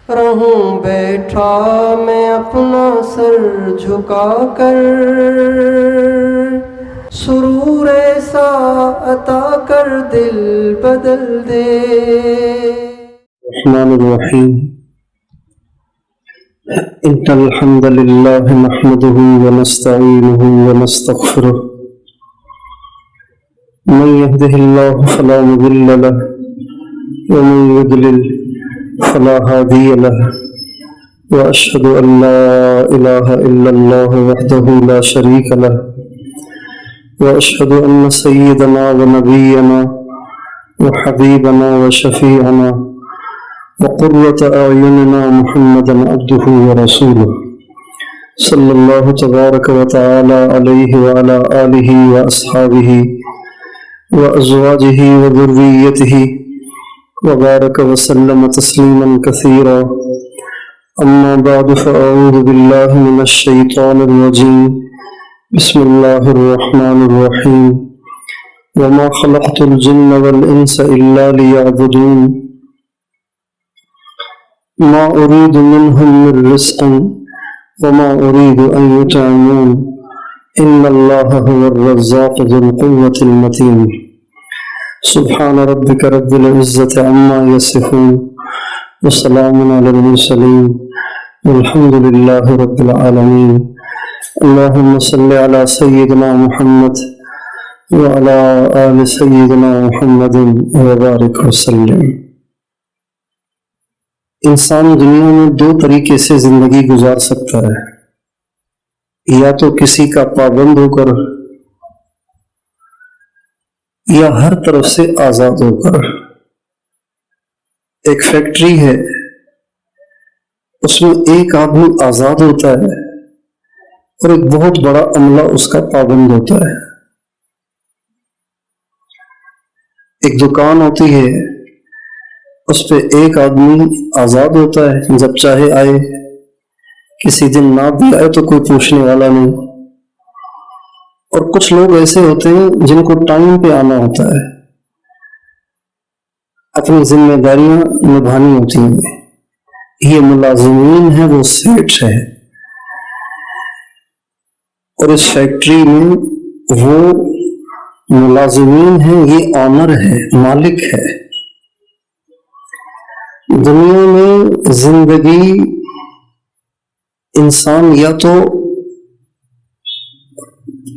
رہوں بیٹھا میں اپنا سر جھکا کر، سرور ایسا عطا کر دل بدل دے۔ الرحمن الرحیم ان الحمد للہ نحمده ونستعینه ونستغفره من يهده الله فلا مضل له ومن يضلل فلا هادي له وأشهد أن لا إله إلا الله وحده لا شريك له وأشهد أن سيدنا ونبينا وحبيبنا وشفيعنا وقرة أعيننا محمدا عبده ورسوله صلى الله تبارك وتعالى عليه وعلى آله وأصحابه وأزواجه وذريته وبارك وسلم تسليما كثيرا. أما بعد فأعوذ بالله من الشيطان الرجيم. بسم الله الرحمن الرحيم. وما خلقت الجن والإنس إلا ليعبدون ما أريد منهم من رزق وما أريد أن يطعمون إن الله هو الرزاق ذو القوة المتين. سبحان ربك رب العزة عما يصفون وسلام على المرسلين والحمد لله رب العالمين. اللهم صل على سيدنا محمد وعلى آل سيدنا محمد وبارك وسلم. انسان دنیا میں دو طریقے سے زندگی گزار سکتا ہے، یا تو کسی کا پابند ہو کر یا ہر طرف سے آزاد ہو کر. ایک فیکٹری ہے، اس میں ایک آدمی آزاد ہوتا ہے اور ایک بہت بڑا عملہ اس کا پابند ہوتا ہے. ایک دکان ہوتی ہے، اس پہ ایک آدمی آزاد ہوتا ہے، جب چاہے آئے، کسی دن نہ بھی آئے تو کوئی پوچھنے والا نہیں. اور کچھ لوگ ایسے ہوتے ہیں جن کو ٹائم پہ آنا ہوتا ہے، اپنی ذمہ داریاں نبھانی ہوتی ہیں. یہ ملازمین ہے، وہ سیٹ ہے، اور اس فیکٹری میں وہ ملازمین ہیں، یہ آنر ہے، مالک ہے. دنیا میں زندگی انسان یا تو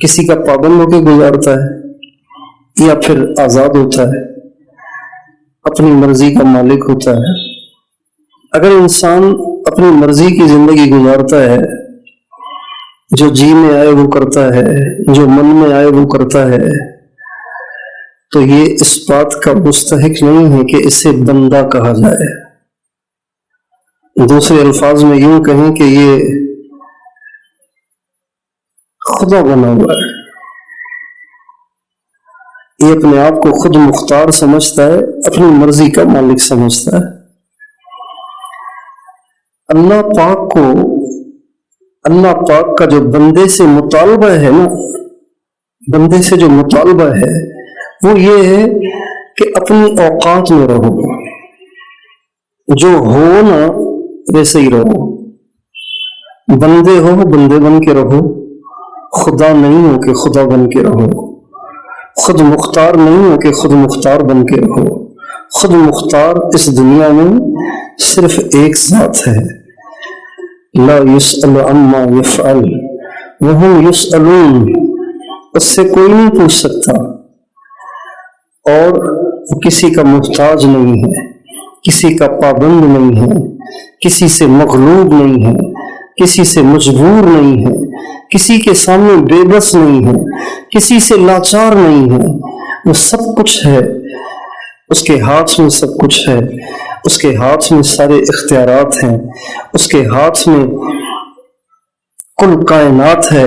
کسی کا پابند ہو کے گزارتا ہے یا پھر آزاد ہوتا ہے، اپنی مرضی کا مالک ہوتا ہے. اگر انسان اپنی مرضی کی زندگی گزارتا ہے، جو جی میں آئے وہ کرتا ہے، جو من میں آئے وہ کرتا ہے، تو یہ اس بات کا مستحق نہیں ہے کہ اسے بندہ کہا جائے. دوسرے الفاظ میں یوں کہیں کہ یہ خدا بنا ہوا ہے. یہ اپنے آپ کو خود مختار سمجھتا ہے، اپنی مرضی کا مالک سمجھتا ہے. اللہ پاک کا جو بندے سے مطالبہ ہے نا، بندے سے جو مطالبہ ہے وہ یہ ہے کہ اپنی اوقات میں رہو، جو ہو نا ویسے ہی رہو. بندے ہو بندے بن کے رہو، خدا نہیں ہو کہ خدا بن کے رہو. خود مختار نہیں ہو کہ خود مختار بن کے رہو. خود مختار اس دنیا میں صرف ایک ذات ہے. لا يسأل عما يفعل وهم يسألون. اس سے کوئی نہیں پوچھ سکتا، اور وہ کسی کا محتاج نہیں ہے، کسی کا پابند نہیں ہے، کسی سے مغلوب نہیں ہے، کسی سے مجبور نہیں ہے، کسی کے سامنے بے بس نہیں ہے، کسی سے لاچار نہیں ہے. وہ سب کچھ ہے، اس کے ہاتھ میں سب کچھ ہے، اس کے ہاتھ میں سارے اختیارات ہیں، اس کے ہاتھ میں کل کائنات ہے.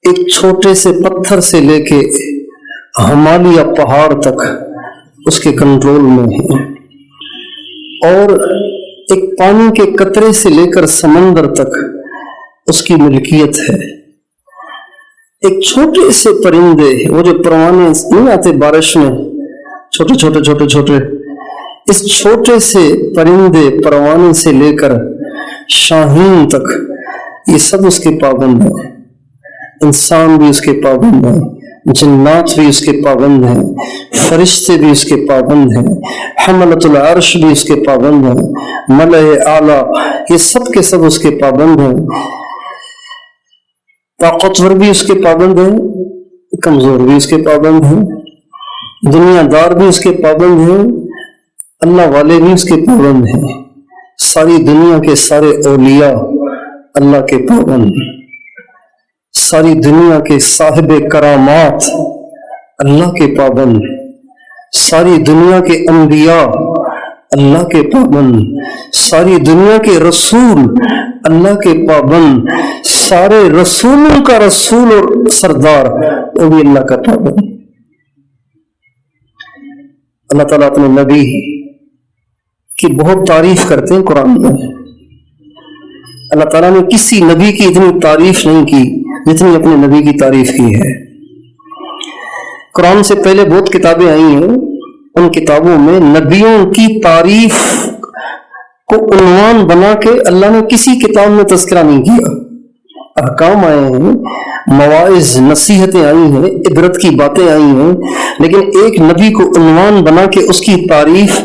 ایک چھوٹے سے پتھر سے لے کے ہمالیہ پہاڑ تک اس کے کنٹرول میں ہے، اور ایک پانی کے قطرے سے لے کر سمندر تک اس کی ملکیت ہے. ایک چھوٹے سے پرندے، وہ جو پروانے نہیں آتے بارش میں، چھوٹے چھوٹے چھوٹے چھوٹے، اس چھوٹے سے پرندے پروانے سے لے کر شاہین تک یہ سب اس کے پابند ہیں. انسان بھی اس کے پابند ہیں، جنات بھی اس کے پابند ہیں، فرشتے بھی اس کے پابند ہیں، حملۃ العرش بھی اس کے پابند ہیں، ملائے اعلیٰ یہ سب کے سب اس کے پابند ہیں. طاقتور بھی اس کے پابند ہیں، کمزور بھی اس کے پابند ہیں، دنیا دار بھی اس کے پابند ہیں، اللہ والے بھی اس کے پابند ہیں. ساری دنیا کے سارے اولیاء اللہ کے پابند ہیں، ساری دنیا کے صاحب کرامات اللہ کے پابند، ساری دنیا کے انبیاء اللہ کے پابند، ساری دنیا کے رسول اللہ کے پابند، سارے رسولوں کا رسول اور سردار وہ بھی اللہ کا پابند. اللہ تعالیٰ اپنے نبی کی بہت تعریف کرتے ہیں قرآن میں. اللہ تعالیٰ نے کسی نبی کی اتنی تعریف نہیں کی جتنی اپنے نبی کی تعریف کی ہے. قرآن سے پہلے بہت کتابیں آئی ہیں، ان کتابوں میں نبیوں کی تعریف کو عنوان بنا کے اللہ نے کسی کتاب میں تذکرہ نہیں کیا. احکام آئے ہیں، مواعظ نصیحتیں آئی ہیں، عبرت کی باتیں آئی ہیں، لیکن ایک نبی کو عنوان بنا کے اس کی تعریف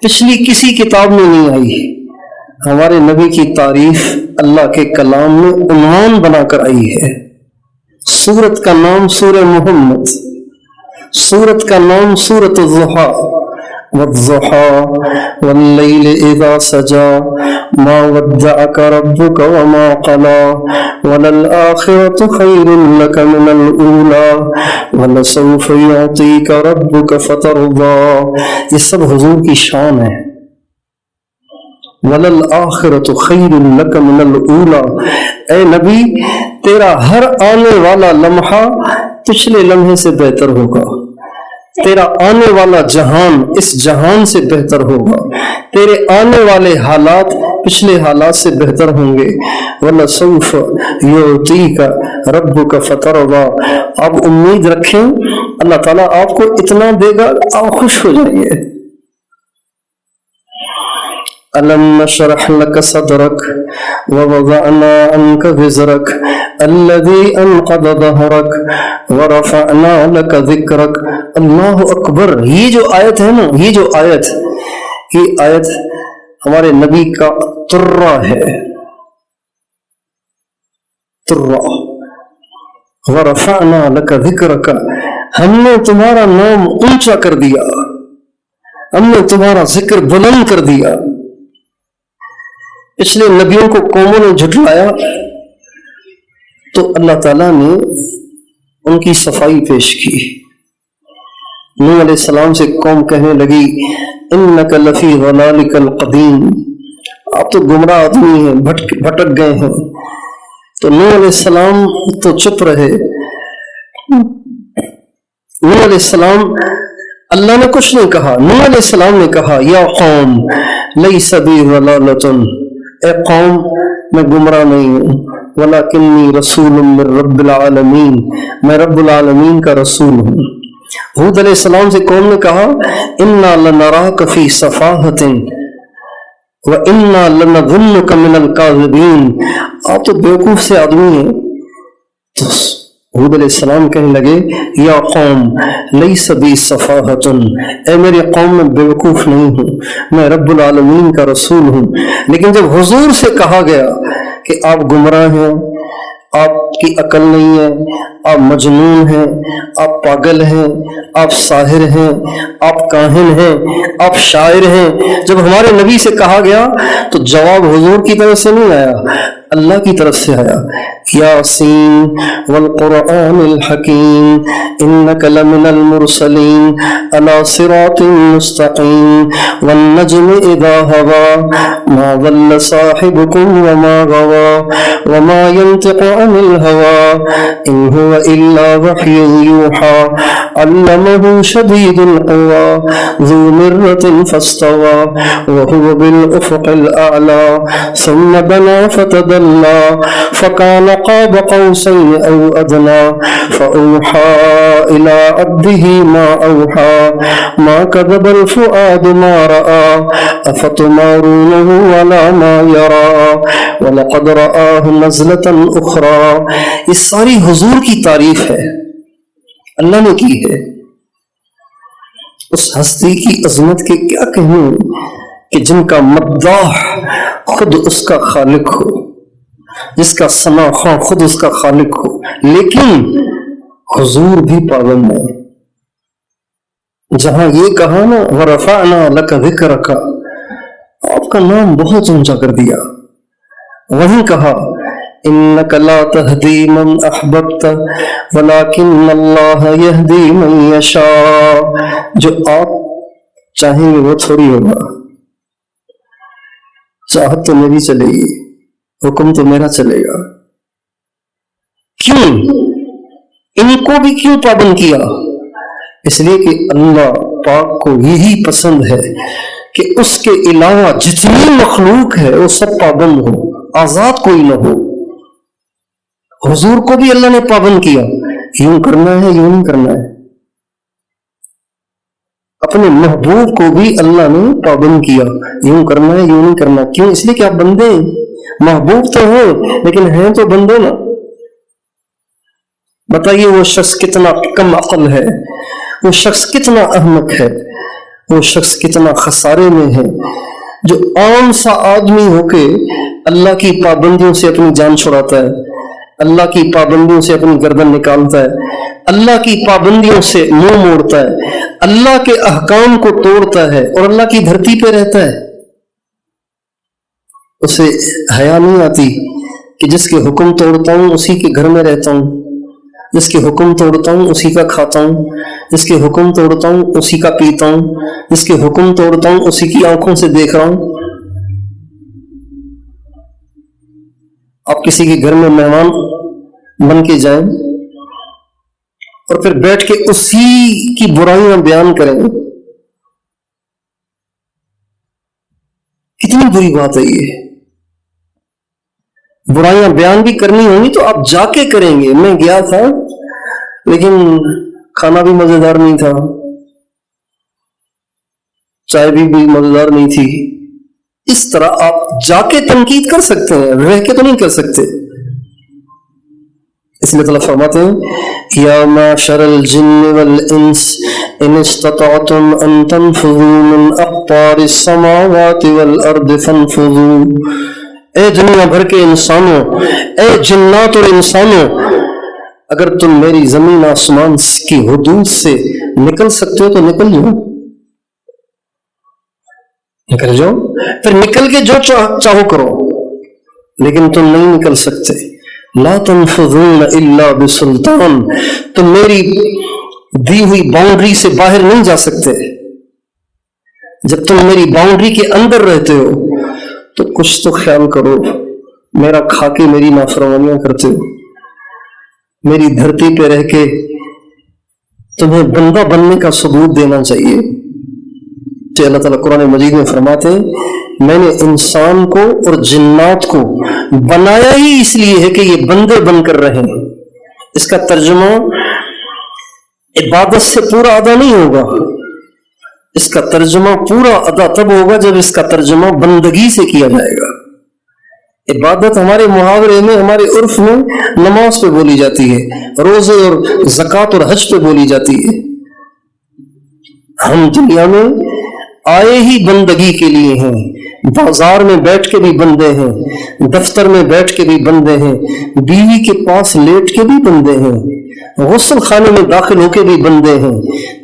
پچھلی کسی کتاب میں نہیں آئی. ہمارے نبی کی تعریف اللہ کے کلام میں عنوان بنا کر آئی ہے. سورت کا نام سورہ محمد، سورت کا نام سورۃ الضحیٰ، والضحیٰ واللیل اذا سجا ما ودعک ربک وما قلا وللآخرۃ خیر لک من الاولی ولسوف یعطیک ربک فترضی. یہ سب حضور کی شان ہے. وَلَلْآخِرَةُ خَيْرٌ لَكَ مِنَ الْأُولَى، اے نبی تیرا ہر آنے والا لمحہ پچھلے لمحے سے بہتر ہوگا. تیرا آنے والا جہان اس جہان سے بہتر ہوگا. تیرے آنے والے حالات پچھلے حالات سے بہتر ہوں گے. وَلَسَوْفَ يُعْطِيكَ رَبُّكَ فَتَرْضَىٰ. آپ امید رکھیں اللہ تعالیٰ آپ کو اتنا دے گا آپ خوش ہو جائیں گے. أَلَمْ نَشْرَحْ لَكَ صَدْرَكَ وَوَضَعْنَا عَنْكَ وِزْرَكَ الَّذِي أَنْقَضَ ظَهْرَكَ وَرَفَعْنَا لَكَ ذِكْرَكَ. اللہ اکبر. یہ جو آیت ہے نا، یہ آیت ہمارے نبی کا ترہ ہے. ترہ وَرَفَعْنَا لَكَ ذِكْرَكَ، ہم نے تمہارا نام اونچا کر دیا، ہم نے تمہارا ذکر بلند کر دیا. پچھلے نبیوں کو قوموں نے جھٹلایا تو اللہ تعالیٰ نے ان کی صفائی پیش کی. نوح علیہ السلام سے قوم کہنے لگی انک لفی ضلالک القدیم، آپ تو گمراہ آدمی ہیں، بھٹک گئے ہیں. تو نوح علیہ السلام تو چپ رہے. نوح علیہ السلام اللہ نے کچھ نہیں کہا. نوح علیہ السلام نے کہا یا قوم لیس بی ضلالۃ، اے قوم میں گمراہ نہیں ہوں، ولکنی رسول من رب العالمین، میں رب العالمین کا رسول ہوں. ہود علیہ السلام سے قوم نے کہا انا لنراک فی صفاحۃ وانا لنظنک من الکاذبین، آپ تو بیوقوف سے آدمی ہیں. تو حود علیہ السلام کہنے لگے یا قوم لیس بی صفاحۃ، اے میری قوم میں بیوقوف نہیں ہوں، میں رب العالمین کا رسول ہوں. لیکن جب حضور سے کہا گیا کہ آپ گمراہ ہیں، آپ کی عقل نہیں ہے، آپ مجنون ہیں، آپ پاگل ہیں، آپ ساحر ہیں، آپ کاہن ہیں، آپ شاعر ہیں، جب ہمارے نبی سے کہا گیا تو جواب حضور کی طرف سے نہیں آیا، اللہ کی طرف سے آیا. یاسین والقرآن الحکیم انک لمن المرسلین علی صراط مستقیم والنجم اذا هوى ما ضل صاحبكم وما غوى وما ينطق عن الهوى ان هو هو إلا وحي يوحى علمه شديد القوى ذو مرة فاستوى وهو بالأفق الأعلى ثم دنا فتدلى فكان قاب قوسين أو أدنى فأوحى إلى عبده ما أوحى ما كذب الفؤاد ما رأى أفتمارونه على ما يرى وَلَقَدْ رَآهُ نَزْلَةً أُخْرَى. یہ ساری حضور کی تعریف ہے، اللہ نے کی ہے. اس ہستی کی عظمت کے کیا کہیں کہ جن کا مداح خود اس کا خالق ہو، جس کا ثنا خواں خود اس کا خالق ہو، لیکن حضور بھی پابند ہے. جہاں یہ کہا نا وَرَفَعْنَا لَكَ ذِكْرَكَ، آپ کا نام بہت اونچا کر دیا. وہیں کہا انک لا تہدی من احببت ولکن اللہ یہدی من یشاء. جو آپ چاہیں گے وہ تھوڑی ہوگا، چاہت تو میری چلے گی، حکم تو میرا چلے گا. کیوں ان کو بھی کیوں پابند کیا؟ اس لیے کہ اللہ پاک کو یہی پسند ہے کہ اس کے علاوہ جتنی مخلوق ہے وہ سب پابند ہو، آزاد کوئی نہ ہو. حضور کو بھی اللہ نے پابند کیا، یوں کرنا ہے یوں نہیں کرنا ہے. اپنے محبوب کو بھی اللہ نے پابند کیا، یوں کرنا ہے یوں نہیں کرنا. کیوں؟ اس لیے کہ آپ بندے ہیں، محبوب تو ہیں لیکن ہیں تو بندے نا. بتائیے وہ شخص کتنا کم عقل ہے، وہ شخص کتنا احمق ہے، وہ شخص کتنا خسارے میں ہے جو عام سا آدمی ہو کے اللہ کی پابندیوں سے اپنی جان چھڑاتا ہے، اللہ کی پابندیوں سے اپنی گردن نکالتا ہے، اللہ کی پابندیوں سے منہ موڑتا ہے، اللہ کے احکام کو توڑتا ہے اور اللہ کی دھرتی پہ رہتا ہے. اسے حیا نہیں آتی کہ جس کے حکم توڑتا ہوں اسی کے گھر میں رہتا ہوں، جس کے حکم توڑتا ہوں اسی کا کھاتا ہوں، جس کے حکم توڑتا ہوں اسی کا پیتا ہوں، جس کے حکم توڑتا ہوں اسی کی آنکھوں سے دیکھ رہا ہوں. آپ کسی کے گھر میں مہمان بن کے جائیں اور پھر بیٹھ کے اسی کی برائیاں بیان کریں، کتنی بری بات ہے. یہ برائیاں بیان بھی کرنی ہوں گی تو آپ جا کے کریں گے. میں گیا تھا لیکن کھانا بھی مزیدار نہیں تھا، چائے بھی مزیدار نہیں تھی. اس طرح آپ جا کے تنقید کر سکتے ہیں، رہ کے تو نہیں کر سکتے. اس لیے تعالیٰ فرماتے ہیں یا معشر الجن والانس ان استطعتم ان تنفذوا من اقطار السماوات والارض فانفذوا. اے دنیا بھر کے انسانوں، اے جنات اور انسانوں، اگر تم میری زمین آسمان کی حدود سے نکل سکتے ہو تو نکل جاؤ، نکل جاؤ. پھر نکل کے جو چاہو کرو، لیکن تم نہیں نکل سکتے. لا تنفذون الا بسلطان. تم میری دی ہوئی باؤنڈری سے باہر نہیں جا سکتے. جب تم میری باؤنڈری کے اندر رہتے ہو تو کچھ تو خیال کرو. میرا کھا کے میری نافرمانیاں کرتے ہو، میری دھرتی پہ رہ کے تمہیں بندہ بننے کا ثبوت دینا چاہیے. تو اللہ تعالیٰ قرآن مجید میں فرماتے ہیں میں نے انسان کو اور جنات کو بنایا ہی اس لیے ہے کہ یہ بندے بن کر رہیں. اس کا ترجمہ عبادت سے پورا ادا نہیں ہوگا، اس کا ترجمہ پورا ادا تب ہوگا جب اس کا ترجمہ بندگی سے کیا جائے گا. عبادت ہمارے محاورے میں، ہمارے عرف میں نماز پہ بولی جاتی ہے، روزے اور زکوٰۃ اور حج پہ بولی جاتی ہے. ہم دنیا میں آئے ہی بندگی کے لیے ہیں. بازار میں بیٹھ کے بھی بندے ہیں، دفتر میں بیٹھ کے بھی بندے ہیں، بیوی کے پاس لیٹ کے بھی بندے ہیں، غسل خانے میں داخل ہو کے بھی بندے ہیں،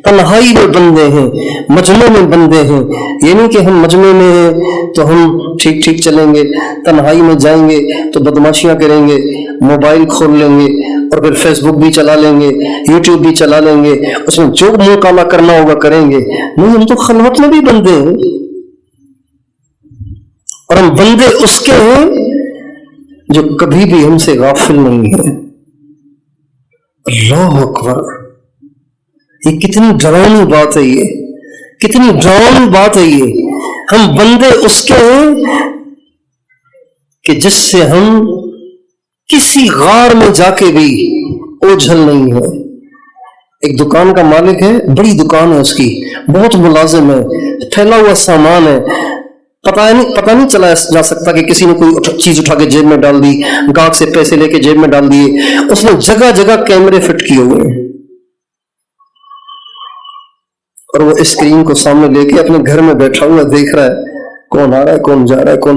تنہائی میں بندے ہیں، مجمع میں بندے ہیں. یہ نہیں کہ ہم مجمع میں ہیں تو ہم ٹھیک ٹھیک چلیں گے، تنہائی میں جائیں گے تو بدماشیاں کریں گے، موبائل کھول لیں گے اور پھر فیس بک بھی چلا لیں گے، یوٹیوب بھی چلا لیں گے، اس میں جو منہ کالا کرنا ہوگا کریں گے. نہیں، ہم تو خلوت میں بھی بندے ہیں، اور ہم بندے اس کے ہیں جو کبھی بھی ہم سے غافل نہیں ہیں. اللہ اکبر، یہ کتنی ڈراؤنی بات ہے، یہ کتنی ڈراؤنی بات ہے۔ یہ ہم بندے اس کے ہیں کہ جس سے ہم کسی غار میں جا کے بھی اوجھل نہیں ہے۔ ایک دکان کا مالک ہے، بڑی دکان ہے اس کی، بہت ملازم ہے، پھیلا ہوا سامان ہے، پتہ نہیں چلا جا سکتا کہ کسی نے کوئی چیز اٹھا کے جیب میں ڈال دی، گاہک سے پیسے لے کے جیب میں ڈال دیے۔ اس نے جگہ جگہ کیمرے فٹ کیے ہوئے ہیں، اور وہ اسکرین کو سامنے لے کے اپنے گھر میں بیٹھا ہوا دیکھ رہا ہے کون آ رہا ہے، کون جا رہا ہے، کون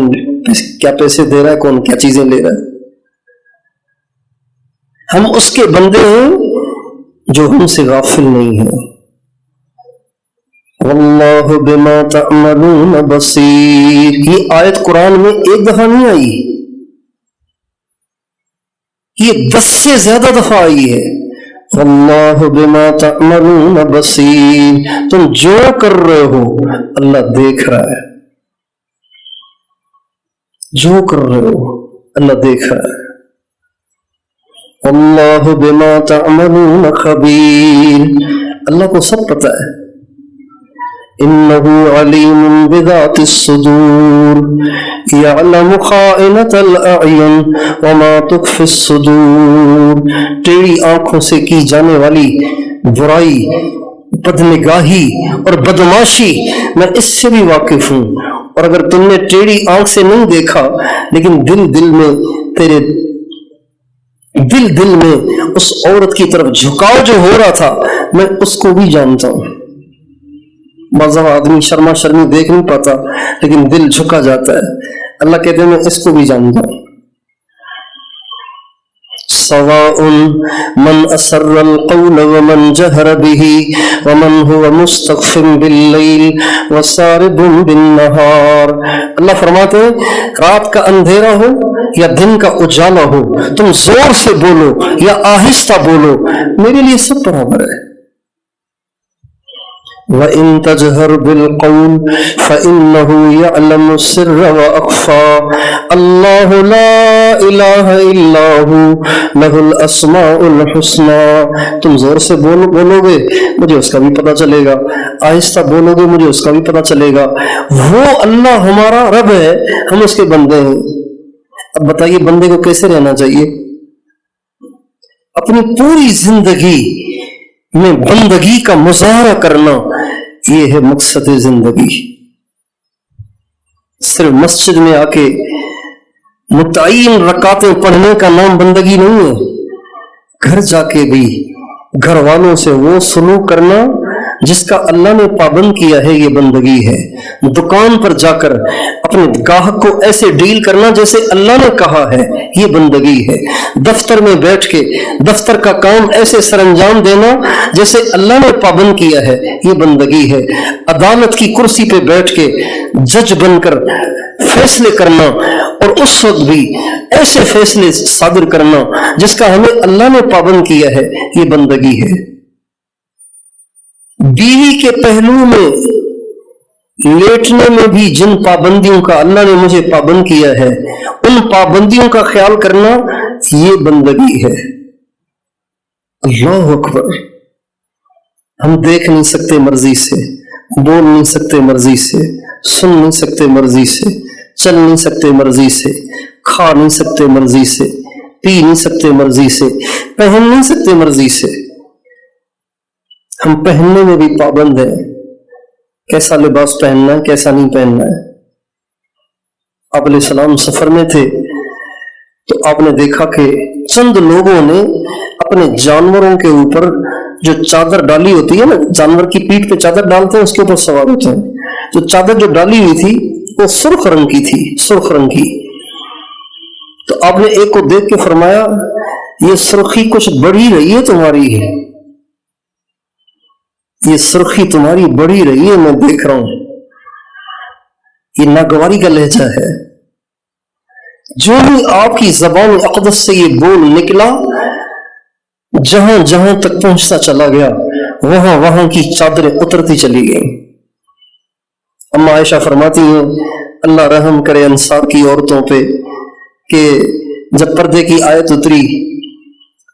کیا پیسے دے رہا ہے، کون کیا چیزیں لے رہا ہے۔ ہم اس کے بندے ہیں جو ہم سے غافل نہیں ہیں۔ واللہ بما تعملون بصیر، یہ آیت قرآن میں ایک دفعہ نہیں آئی، یہ 10 سے زیادہ دفعہ آئی ہے۔ واللہ بما تعملون بصیر، تم جو کر رہے ہو اللہ دیکھ رہا ہے، جو کر رہے ہو اللہ دیکھ رہا ہے۔ اللہ بما تعملون خبیر، اللہ کو سب پتہ ہے۔ انہ علیم بذات الصدور یعلم خائنۃ الاعین وما تخفی الصدور، ٹیڑھی آنکھوں سے کی جانے والی برائی، بدنگاہی اور بدماشی میں اس سے بھی واقف ہوں، اور اگر تم نے ٹیڑھی آنکھ سے نہیں دیکھا لیکن دل میں اس عورت کی طرف جھکاؤ جو ہو رہا تھا میں اس کو بھی جانتا ہوں۔ بعض آدمی شرما شرمی دیکھ نہیں پاتا لیکن دل جھکا جاتا ہے، اللہ کہتے ہیں میں اس کو بھی جانتا ہوں۔ سواء من اسر القول ومن جہر به ومن هو مستخف باللیل وسارب بالنہار، اللہ فرماتے ہیں رات کا اندھیرا ہو یا دن کا اجالا ہو، تم زور سے بولو یا آہستہ بولو، میرے لیے سب برابر ہے۔ وَإِن تَجْهَرْ بِالْقَوْلِ فَإِنَّهُ يَعْلَمُ السِّرَّ وَأَخْفَى اللَّهُ لَا إِلَٰهَ إِلَّا هُوَ لَهُ الْأَسْمَاءُ الْحُسْنَى، تم زور سے بولو گے مجھے اس کا بھی پتہ چلے گا، آہستہ بولو گے مجھے اس کا بھی پتہ چلے گا۔ وہ اللہ ہمارا رب ہے، ہم اس کے بندے ہیں۔ اب بتائیے بندے کو کیسے رہنا چاہیے؟ اپنی پوری زندگی میں بندگی کا مظاہرہ کرنا، یہ ہے مقصد زندگی۔ صرف مسجد میں آ کے متعین رکعتیں پڑھنے کا نام بندگی نہیں ہے، گھر جا کے بھی گھر والوں سے وہ سلوک کرنا جس کا اللہ نے پابند کیا ہے، یہ بندگی ہے۔ دکان پر جا کر اپنے گاہک کو ایسے ڈیل کرنا جیسے اللہ نے کہا ہے، یہ بندگی ہے۔ دفتر میں بیٹھ کے دفتر کا کام ایسے سر انجام دینا جیسے اللہ نے پابند کیا ہے، یہ بندگی ہے۔ عدالت کی کرسی پہ بیٹھ کے جج بن کر فیصلے کرنا، اور اس وقت بھی ایسے فیصلے صادر کرنا جس کا ہمیں اللہ نے پابند کیا ہے، یہ بندگی ہے۔ بیوی کے پہلو میں لیٹنے میں بھی جن پابندیوں کا اللہ نے مجھے پابند کیا ہے، ان پابندیوں کا خیال کرنا، یہ بندگی ہے۔ اللہ اکبر، ہم دیکھ نہیں سکتے مرضی سے، بول نہیں سکتے مرضی سے، سن نہیں سکتے مرضی سے، چل نہیں سکتے مرضی سے، کھا نہیں سکتے مرضی سے، پی نہیں سکتے مرضی سے، پہن نہیں سکتے مرضی سے۔ ہم پہننے میں بھی پابند ہیں، کیسا لباس پہننا ہے، کیسا نہیں پہننا ہے۔ آپ علیہ السلام سفر میں تھے تو آپ نے دیکھا کہ چند لوگوں نے اپنے جانوروں کے اوپر جو چادر ڈالی ہوتی ہے نا، جانور کی پیٹھ پہ چادر ڈالتے ہیں، اس کے اوپر سوار ہوتے ہیں، تو چادر جو ڈالی ہوئی تھی وہ سرخ رنگ کی تھی، سرخ رنگ کی۔ تو آپ نے ایک کو دیکھ کے فرمایا یہ سرخی کچھ بڑھی رہی ہے تمہاری، یہ سرخی تمہاری بڑھی رہی ہے، میں دیکھ رہا ہوں۔ یہ ناگواری کا لہجہ ہے۔ جو ہی آپ کی زبان اقدس سے یہ بول نکلا، جہاں جہاں تک پہنچتا چلا گیا، وہاں وہاں کی چادریں اترتی چلی گئیں۔ اما عائشہ فرماتی ہیں اللہ رحم کرے انصار کی عورتوں پہ کہ جب پردے کی آیت اتری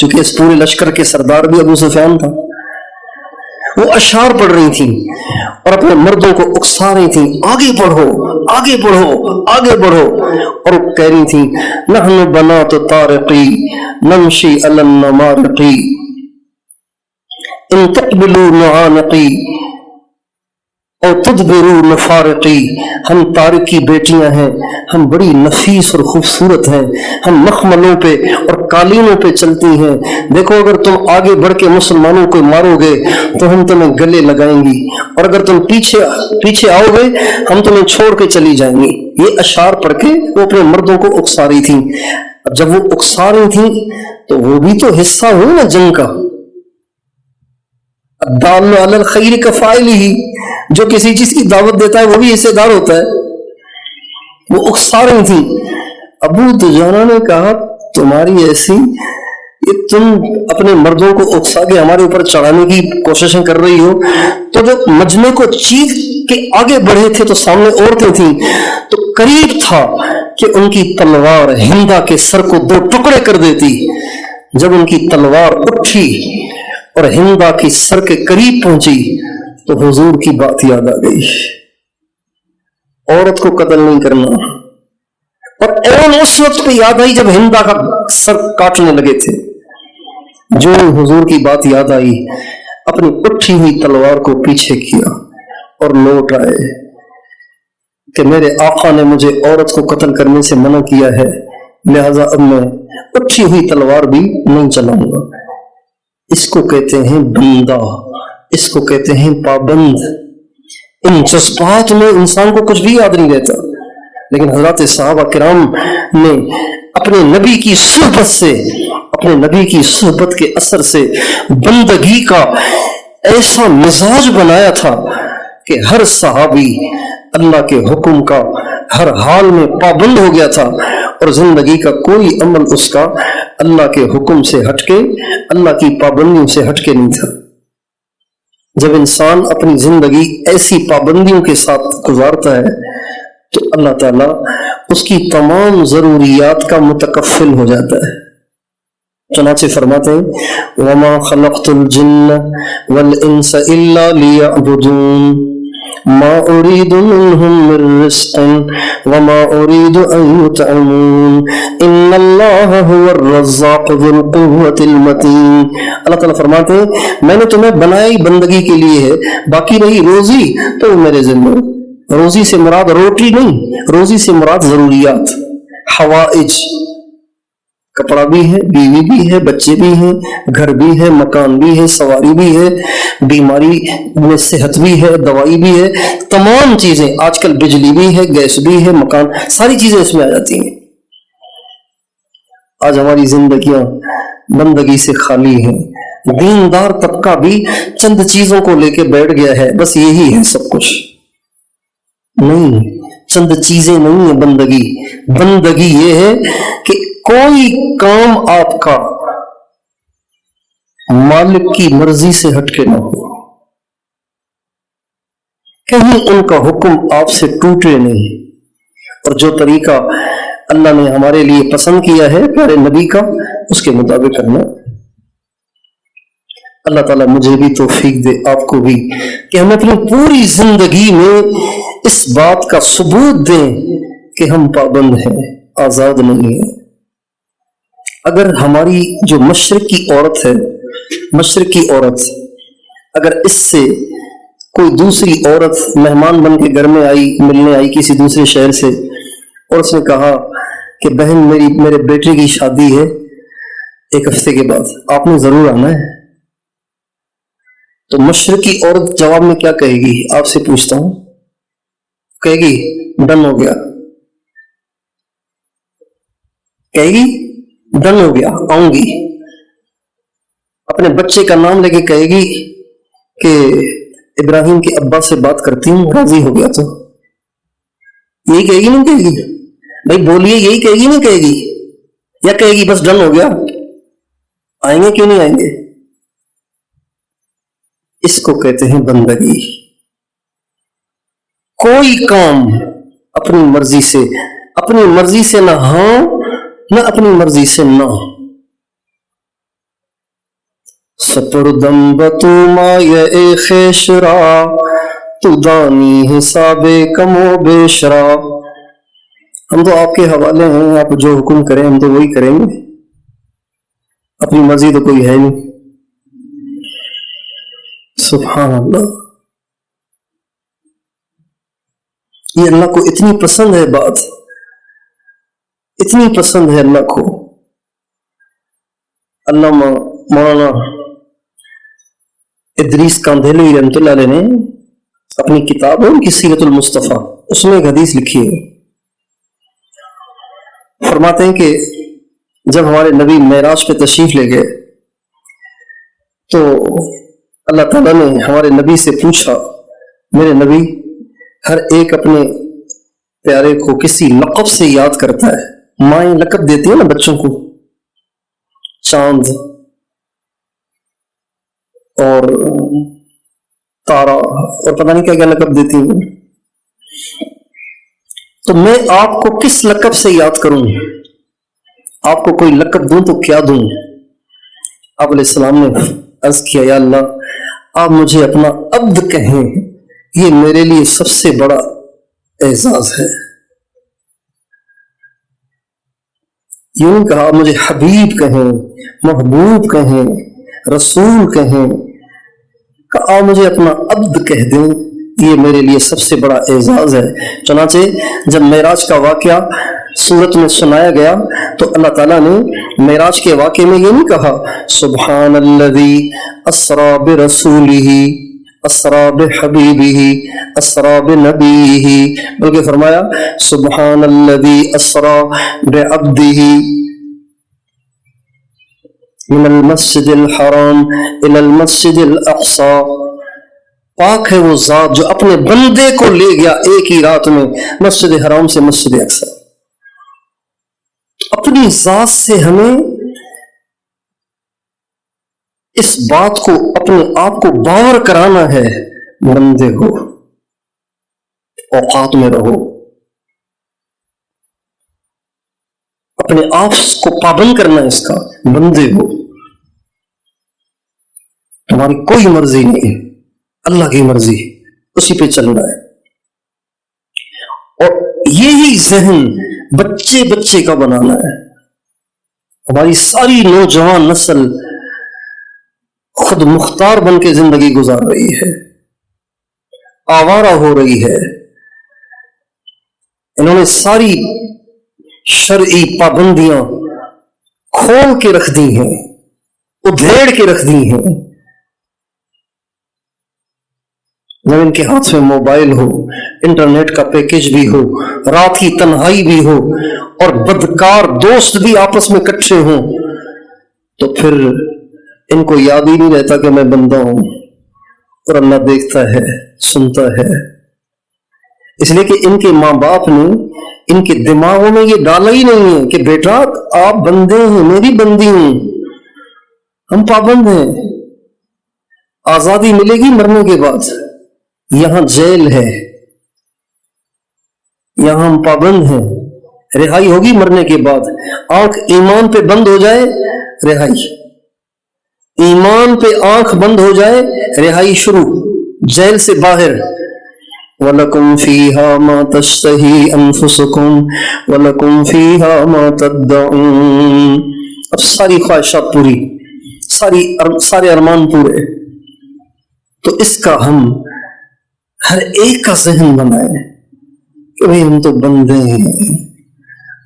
چونکہ اس پورے لشکر کے سردار بھی ابو سفیان تھا. وہ اشعار پڑھ رہی تھیں اور اپنے مردوں کو اکسا رہی تھیں, آگے بڑھو آگے بڑھو آگے بڑھو, اور وہ کہہ رہی تھیں نحن بنات طارقی نمشی علی النمارقی ان تقبلوا نعانقی اور تدبروا نفارقی. ہم طارق کی بیٹیاں ہیں, ہم بڑی نفیس اور خوبصورت ہیں, ہم مخملوں پہ اور قالینوں پہ چلتی ہیں. دیکھو اگر تم آگے بڑھ کے مسلمانوں کو مارو گے تو ہم تمہیں گلے لگائیں گی, اور اگر تم پیچھے آؤ گے ہم تمہیں چھوڑ کے چلی جائیں گی. یہ اشعار پڑھ کے وہ اپنے مردوں کو اکسا رہی تھیں. جب وہ اکسا رہی تھیں تو وہ بھی تو حصہ ہو نا جنگ کا. الدال علی الخیر کفاعلہ, جو کسی چیز کی دعوت دیتا ہے وہ بھی حصے دار ہوتا ہے. وہ اکسا رہی تھی. ابو دجانہ نے کہا تمہاری ایسی, یہ تم اپنے مردوں کو اکسا کے ہمارے اوپر چڑھانے کی کوششیں کر رہی ہو, تو جب مجمع کو چیخ کے آگے بڑھے تھے تو سامنے عورتیں تھیں, تو قریب تھا کہ ان کی تلوار ہندا کے سر کو 2 ٹکڑے کر دیتی. جب ان کی تلوار اٹھی اور ہندا کی سر کے قریب پہنچی تو حضور کی بات یاد آ گئی, عورت کو قتل نہیں کرنا. اور اون اس وقت پہ یاد آئی جب ہندا کا سر کاٹنے لگے تھے. جو حضور کی بات یاد آئی, اپنی اٹھی ہوئی تلوار کو پیچھے کیا اور لوٹ آئے کہ میرے آقا نے مجھے عورت کو قتل کرنے سے منع کیا ہے, لہذا اب میں اٹھی ہوئی تلوار بھی نہیں چلاؤں گا. اس کو کہتے ہیں بندہ, اس کو کہتے ہیں پابند. ان جذبات میں انسان کو کچھ بھی یاد نہیں رہتا, لیکن حضرات صحابہ کرام نے اپنے نبی کی صحبت سے, اپنے نبی کی صحبت کے اثر سے بندگی کا ایسا مزاج بنایا تھا کہ ہر صحابی اللہ کے حکم کا ہر حال میں پابند ہو گیا تھا, اور زندگی کا کوئی عمل اس کا اللہ کے حکم سے ہٹ کے, اللہ کی پابندیوں سے ہٹ کے نہیں تھا. جب انسان اپنی زندگی ایسی پابندیوں کے ساتھ گزارتا ہے تو اللہ تعالیٰ اس کی تمام ضروریات کا متکفل ہو جاتا ہے. چنانچہ فرماتے ہیں وَمَا خَلَقْتُ الْجِنَّ وَالْإِنسَ إِلَّا لِيَعْبُدُونَ مَا أُرِيدُ مِنْهُمْ مِنْ رِزْقٍ وَمَا أُرِيدُ أَنْ يُطْعِمُونَ إِنَّ اللَّهَ هُوَ الرَّزَّاقُ ذُو الْقُوَّةِ الْمَتِينُ. اللہ تعالیٰ فرماتے ہیں میں نے تمہیں بنایا ہی بندگی کے لیے ہے, باقی رہی روزی تو میرے ذمہ. روزی سے مراد روٹی نہیں, روزی سے مراد ضروریات, حوائج. کپڑا بھی ہے, بیوی بھی ہے, بچے بھی ہیں, گھر بھی ہے, مکان بھی ہے, سواری بھی ہے, بیماری میں صحت بھی ہے, دوائی بھی ہے, تمام چیزیں. آج کل بجلی بھی ہے, گیس بھی ہے, مکان, ساری چیزیں اس میں آ جاتی ہیں. آج ہماری زندگیاں بندگی سے خالی ہیں. دیندار طبقہ بھی چند چیزوں کو لے کے بیٹھ گیا ہے, بس یہی ہے سب کچھ. نہیں, چند چیزیں نہیں ہیں بندگی. بندگی یہ ہے کہ کوئی کام آپ کا مالک کی مرضی سے ہٹ کے نہ ہو, کہیں ان کا حکم آپ سے ٹوٹے نہیں, اور جو طریقہ اللہ نے ہمارے لیے پسند کیا ہے پیارے نبی کا, اس کے مطابق کرنا. اللہ تعالیٰ مجھے بھی توفیق دے, آپ کو بھی, کہ ہم اپنی پوری زندگی میں اس بات کا ثبوت دیں کہ ہم پابند ہیں, آزاد نہیں ہیں. اگر ہماری جو مشرق کی عورت ہے, مشرق کی عورت اگر اس سے کوئی دوسری عورت مہمان بن کے گھر میں آئی, ملنے آئی کسی دوسرے شہر سے, اور اس نے کہا کہ بہن میرے بیٹے کی شادی ہے 1 ہفتے کے بعد, آپ نے ضرور آنا ہے, تو مشرقی عورت جواب میں کیا کہے گی؟ آپ سے پوچھتا ہوں. کہے گی ڈن ہو گیا, کہے گی ڈن ہو گیا, آؤں گی. اپنے بچے کا نام لے کے کہے گی کہ ابراہیم کے ابا سے بات کرتی ہوں, راضی ہو گیا. تو یہی کہے گی نہیں کہے گی؟ بھائی بولیے, یہی کہے گی نہیں کہے گی, یا کہے گی بس ڈن ہو گیا, آئیں گے کیوں نہیں آئیں گے؟ اس کو کہتے ہیں بندگی. کوئی کام اپنی مرضی سے نہ ہاں, نہ اپنی مرضی سے نہ. سپردم بتو مایہ خیشرا تو دانی حساب کم و بیشرا. ہم تو آپ کے حوالے ہیں، آپ جو حکم کریں ہم تو وہی کریں گے، اپنی مرضی تو کوئی ہے نہیں. سبحان اللہ. یہ اللہ کو اتنی پسند ہے بات، اتنی پسند ہے اللہ کو. علامہ مولانا ادریس کاندھیلوی رحمۃ اللہ علیہ نے اپنی کتاب ہے ان کی سیرت المصطفیٰ، اس میں ایک حدیث لکھی ہے. فرماتے ہیں کہ جب ہمارے نبی معراج پہ تشریف لے گئے تو اللہ تعالیٰ نے ہمارے نبی سے پوچھا، میرے نبی ہر ایک اپنے پیارے کو کسی لقب سے یاد کرتا ہے. مائیں لقب دیتی ہیں نا بچوں کو، چاند اور تارا اور پتہ نہیں کیا کیا لقب دیتی ہیں. تو میں آپ کو کس لقب سے یاد کروں؟ آپ کو کوئی لقب دوں تو کیا دوں؟ آپ علیہ السلام نے عرض کیا، یا اللہ آپ مجھے اپنا عبد کہیں، یہ میرے لیے سب سے بڑا اعزاز ہے. یوں نہیں کہا مجھے حبیب کہیں، محبوب کہیں، رسول کہیں، کہ آپ مجھے اپنا عبد کہہ دیں، یہ میرے لیے سب سے بڑا اعزاز ہے. چنانچہ جب معراج کا واقعہ سورت میں سنایا گیا تو اللہ تعالیٰ نے معراج کے واقعے میں یہ نہیں کہا سبحان الذی اسری برسولہ اسری بحبیبہ اسری بنبیہ، بلکہ فرمایا سبحان الذی اسری بعبدہ من المسجد الحرام الى المسجد الاقصی. پاک ہے وہ ذات جو اپنے بندے کو لے گیا ایک ہی رات میں مسجد حرام سے مسجد اقصی. اپنی ذات سے ہمیں اس بات کو اپنے آپ کو باور کرانا ہے، بندے ہو، اوقات میں رہو، اپنے آپ کو پابند کرنا ہے اس کا، بندے ہو، تمہاری کوئی مرضی نہیں ہے، اللہ کی مرضی، اسی پہ چلنا ہے. اور یہی ذہن بچے بچے کا بنانا ہے. ہماری ساری نوجوان نسل خود مختار بن کے زندگی گزار رہی ہے، آوارہ ہو رہی ہے. انہوں نے ساری شرعی پابندیاں کھول کے رکھ دی ہیں، ادھیڑ کے رکھ دی ہیں. جب ان کے ہاتھ میں موبائل ہو، انٹرنیٹ کا پیکج بھی ہو، رات کی تنہائی بھی ہو اور بدکار دوست بھی آپس میں کٹھے ہوں، تو پھر ان کو یاد ہی نہیں رہتا کہ میں بندہ ہوں اور اللہ دیکھتا ہے، سنتا ہے. اس لیے کہ ان کے ماں باپ نے ان کے دماغوں میں یہ ڈالا ہی نہیں ہے کہ بیٹا آپ بندے ہیں، میری بندی ہوں، ہم پابند ہیں، آزادی ملے گی مرنے کے بعد، یہاں جیل ہے، یہاں ہم پابند ہیں، رہائی ہوگی مرنے کے بعد. آنکھ ایمان پہ بند ہو جائے رہائی، ایمان پہ آنکھ بند ہو جائے رہائی شروع، جیل سے باہر. وَلَكُمْ فِيهَا مَا تَشْتَهِي أَنفُسُكُمْ وَلَكُمْ فِيهَا مَا تَدَّعُونَ. اب ساری خواہشات پوری، سارے ارمان پورے. تو اس کا ہم ہر ایک کا ذہن بنائیں کہ بھئی ہم تو بندے ہیں،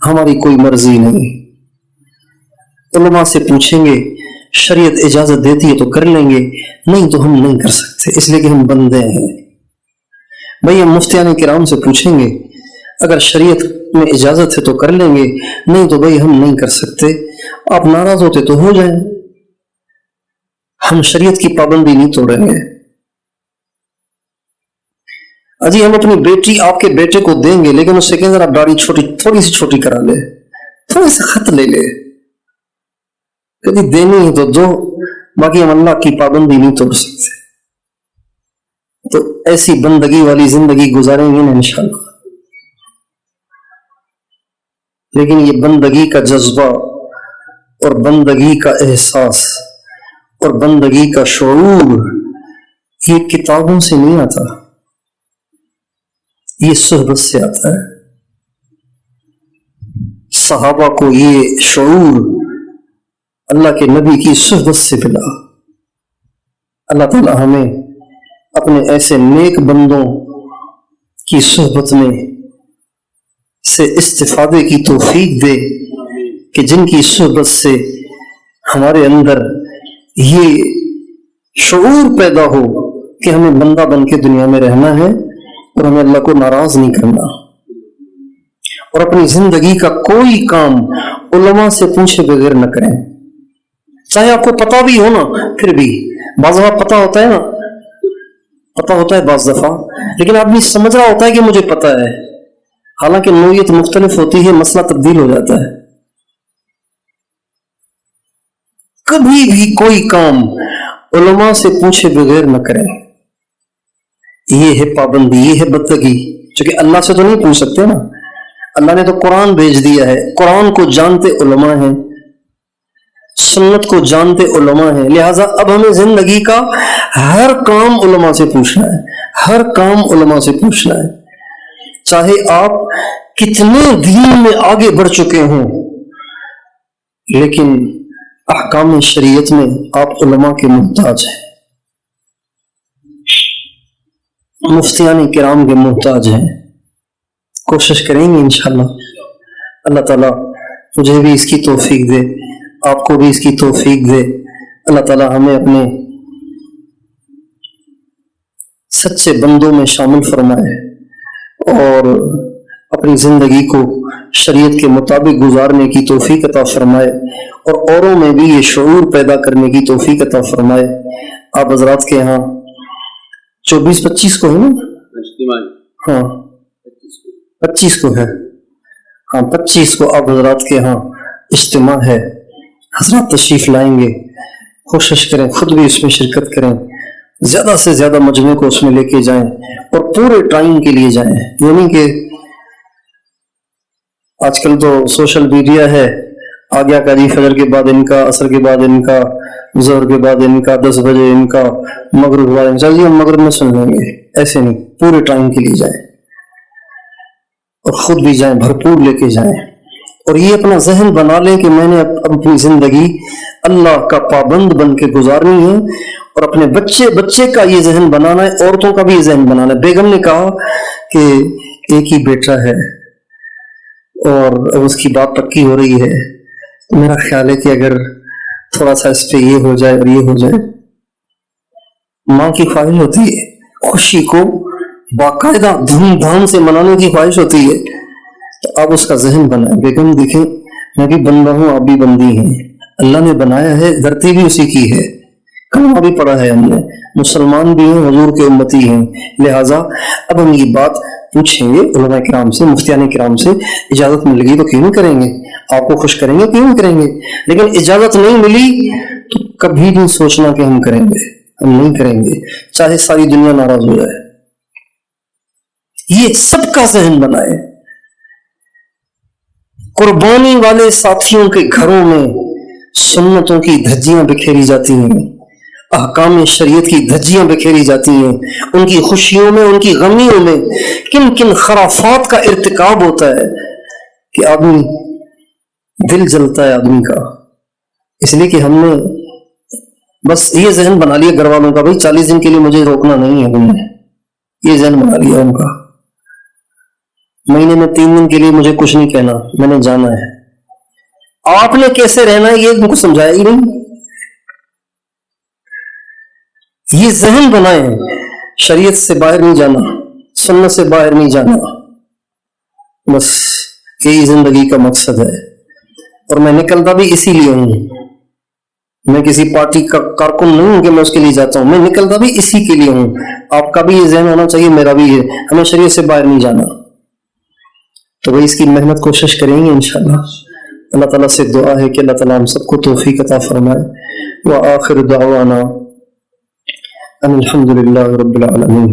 ہماری کوئی مرضی نہیں. علماء سے پوچھیں گے، شریعت اجازت دیتی ہے تو کر لیں گے، نہیں تو ہم نہیں کر سکتے، اس لیے کہ ہم بندے ہیں. بھئی ہم مفتیان کرام سے پوچھیں گے، اگر شریعت میں اجازت ہے تو کر لیں گے، نہیں تو بھئی ہم نہیں کر سکتے. آپ ناراض ہوتے تو ہو جائیں، ہم شریعت کی پابندی نہیں توڑیں گے. اجی ہم اپنی بیٹی آپ کے بیٹے کو دیں گے، لیکن اس سے کہیں ذرا داڑھی تھوڑی سی چھوٹی کرا لے، تھوڑا سا خط لے لے، کبھی دینی ہے تو دو، باقی ہم اللہ کی پابندی نہیں توڑ سکتے. تو ایسی بندگی والی زندگی گزاریں گے نا انشاءاللہ. لیکن یہ بندگی کا جذبہ اور بندگی کا احساس اور بندگی کا شعور یہ کتابوں سے نہیں آتا، یہ صحبت سے آتا ہے۔ صحابہ کو یہ شعور اللہ کے نبی کی صحبت سے ملا۔ اللہ تعالی ہمیں اپنے ایسے نیک بندوں کی صحبت میں سے استفادے کی توفیق دے کہ جن کی صحبت سے ہمارے اندر یہ شعور پیدا ہو کہ ہمیں بندہ بن کے دنیا میں رہنا ہے اور ہمیں اللہ کو ناراض نہیں کرنا، اور اپنی زندگی کا کوئی کام علماء سے پوچھے بغیر نہ کریں، چاہے آپ کو پتہ بھی ہو نا، پھر بھی بعض دفعہ پتہ ہوتا ہے نا، پتہ ہوتا ہے بعض دفعہ، لیکن آدمی سمجھ رہا ہوتا ہے کہ مجھے پتہ ہے، حالانکہ نوعیت مختلف ہوتی ہے، مسئلہ تبدیل ہو جاتا ہے۔ کبھی بھی کوئی کام علماء سے پوچھے بغیر نہ کریں، یہ ہے پابندی، یہ ہے بندگی، چونکہ اللہ سے تو نہیں پوچھ سکتے نا، اللہ نے تو قرآن بھیج دیا ہے، قرآن کو جانتے علماء ہیں، سنت کو جانتے علماء ہیں، لہٰذا اب ہمیں زندگی کا ہر کام علماء سے پوچھنا ہے، ہر کام علماء سے پوچھنا ہے، چاہے آپ کتنے دین میں آگے بڑھ چکے ہوں، لیکن احکام شریعت میں آپ علماء کے محتاج ہیں، مفتیان کرام کے محتاج ہیں۔ کوشش کریں گے انشاءاللہ، اللہ تعالیٰ مجھے بھی اس کی توفیق دے، آپ کو بھی اس کی توفیق دے، اللہ تعالیٰ ہمیں اپنے سچے بندوں میں شامل فرمائے اور اپنی زندگی کو شریعت کے مطابق گزارنے کی توفیق عطا فرمائے اور اوروں میں بھی یہ شعور پیدا کرنے کی توفیق عطا فرمائے۔ آپ حضرات کے ہاں 24-25 کو ہے نا؟ ہاں 25 کو ہے، ہاں 25 کو آپ حضرات کے ہاں اجتماع ہے، حضرات تشریف لائیں گے، کوشش کریں خود بھی اس میں شرکت کریں، زیادہ سے زیادہ مجمع کو اس میں لے کے جائیں اور پورے ٹائم کے لیے جائیں، یعنی کہ آج کل تو سوشل میڈیا ہے، آ گیا کا جی فجر کے بعد ان کا، عصر کے بعد ان کا، ظہر کے بعد ان کا، 10 بجے ان کا، مغرب کے بعد ان کا، جی ہم مغرب میں سن لیں گے، ایسے نہیں، پورے ٹائم کے لیے جائیں اور خود بھی جائیں، بھرپور لے کے جائیں، اور یہ اپنا ذہن بنا لیں کہ میں نے اپنی زندگی اللہ کا پابند بن کے گزارنی ہے، اور اپنے بچے کا یہ ذہن بنانا ہے، عورتوں کا بھی یہ ذہن بنانا ہے۔ بیگم نے کہا کہ ایک ہی بیٹا ہے اور اب اس کی بات پکی ہو رہی ہے، تو میرا خیال ہے کہ اگر تھوڑا سا اس پہ یہ ہو جائے اور یہ ہو جائے، ماں کی خواہش ہوتی ہے خوشی کو باقاعدہ دھوم دھام سے منانے کی خواہش ہوتی ہے، تو آپ اس کا ذہن بنائیں۔ بیگم دیکھیں میں بھی بندہ ہوں، آپ بھی بندی ہیں، اللہ نے بنایا ہے، دھرتی بھی اسی کی ہے، کلمہ بھی پڑھا ہے ہم نے، مسلمان بھی ہیں، حضور کے امتی ہیں، لہٰذا اب ہم یہ بات پوچھیں گے علماء کرام سے، مفتیان کرام سے، اجازت مل گئی تو کیوں نہیں کریں گے، آپ کو خوش کریں گے کیوں نہیں کریں گے، لیکن اجازت نہیں ملی تو کبھی نہیں سوچنا کہ ہم کریں گے، ہم نہیں کریں گے، چاہے ساری دنیا ناراض ہو جائے۔ یہ سب کا ذہن بنائے۔ قربانی والے ساتھیوں کے گھروں میں سنتوں کی دھجیاں بکھیری جاتی ہیں، احکام شریعت کی دھجیاں بکھیری جاتی ہیں، ان کی خوشیوں میں، ان کی غمیوں میں کن کن خرافات کا ارتکاب ہوتا ہے کہ آدمی دل جلتا ہے آدمی کا، اس لیے کہ ہم نے بس یہ ذہن بنا لیا گھر والوں کا، بھائی 40 دن کے لیے مجھے روکنا نہیں ہے، ہم نے یہ ذہن بنا لیا ان کا، مہینے میں 3 دن کے لیے مجھے کچھ نہیں کہنا، میں نے جانا ہے۔ آپ نے کیسے رہنا ہے یہ ان کو سمجھایا ہی نہیں۔ یہ ذہن بنائیں، شریعت سے باہر نہیں جانا، سنت سے باہر نہیں جانا، بس یہی زندگی کا مقصد ہے، اور میں نکلتا بھی اسی لیے ہوں، میں کسی پارٹی کا کارکن نہیں ہوں کہ میں اس کے لیے جاتا ہوں، میں نکلتا بھی اسی کے لیے ہوں۔ آپ کا بھی یہ ذہن ہونا چاہیے، میرا بھی ہے، ہمیں شریعت سے باہر نہیں جانا، تو وہی اس کی محنت کوشش کریں گے انشاءاللہ۔ اللہ تعالیٰ سے دعا ہے کہ اللہ تعالیٰ ہم سب کو توفیق عطا فرمائے۔ وآخر دعوانا ان الحمد للہ رب العالمین۔